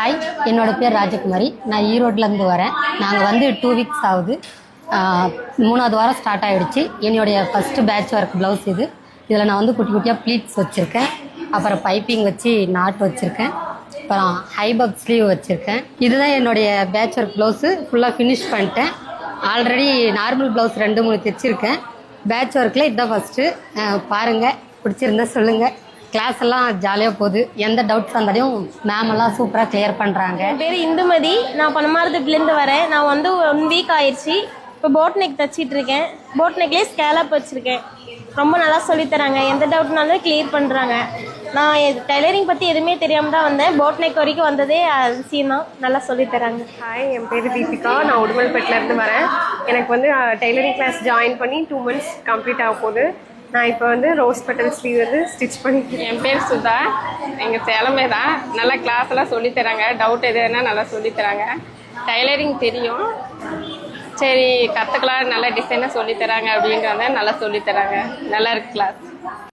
Hi, என்னோட பேர் ராஜகுமாரி. நான் ஈரோட்லேருந்து வரேன். நாங்கள் வந்து 2 வீக்ஸ் ஆகுது. 3வது வாரம் ஸ்டார்ட் ஆகிடுச்சு. என்னுடைய ஃபஸ்ட்டு பேட்ச் ஒர்க் ப்ளவுஸ் இது. இதில் நான் வந்து குட்டி குட்டியாக ப்ளீட்ஸ் வச்சுருக்கேன். அப்புறம் பைப்பிங் வச்சு நாட் வச்சுருக்கேன். அப்புறம் ஹைபக் ஸ்லீவ் வச்சுருக்கேன். இதுதான் என்னுடைய பேட்ச் ஒர்க் ப்ளவுஸு. ஃபுல்லாக ஃபினிஷ் பண்ணிட்டேன். Already normal blouse 2-3 தைச்சிருக்கேன். பேட்ச் ஒர்க்கில் இதுதான் ஃபஸ்ட்டு. பாருங்கள், பிடிச்சிருந்தா சொல்லுங்கள். கிளாஸ் எல்லாம் ஜாலியாக போகுது. எந்த டவுட்ஸ் வந்தாலையும் மேம் எல்லாம் சூப்பராக கிளியர் பண்ணுறாங்க. என் பேர் இந்துமதி. நான் பனமாரத்துலேருந்து வரேன். நான் வந்து 1 வீக் ஆயிடுச்சு. இப்போ போட் நெக் தைச்சிட்டு இருக்கேன். போட் நெக்லேயே ஸ்கேலப் வச்சுருக்கேன். ரொம்ப நல்லா சொல்லித்தராங்க. எந்த டவுட்னாலும் கிளியர் பண்ணுறாங்க. நான் டைலரிங் பற்றி எதுவுமே தெரியாமல் தான் வந்தேன். போட் நெக் வரைக்கும் வந்ததே அதிசயம் தான். நல்லா சொல்லித்தராங்க. ஹாய், என் பேர் தீபிகா. நான் உடுமல்பேட்டிலேருந்து வரேன். எனக்கு வந்து டெய்லரிங் கிளாஸ் ஜாயின் பண்ணி 2 months கம்ப்ளீட் ஆக போகுது. நான் இப்போ வந்து ரோஸ் பெட்டல் ஸ்லீவ் வந்து ஸ்டிச் பண்ணிக்கிறேன். என் பேர் சுதா. எங்கள் சேலமே தான். நல்லா கிளாஸ் எல்லாம் சொல்லித்தராங்க. டவுட் எதுனா நல்லா சொல்லித்தராங்க. டைலரிங் தெரியும், சரி கற்றுக்கலாம், நல்ல டிசைனாக சொல்லித்தராங்க அப்படின்றத நல்லா சொல்லித்தராங்க. நல்லா இருக்கு கிளாஸ்.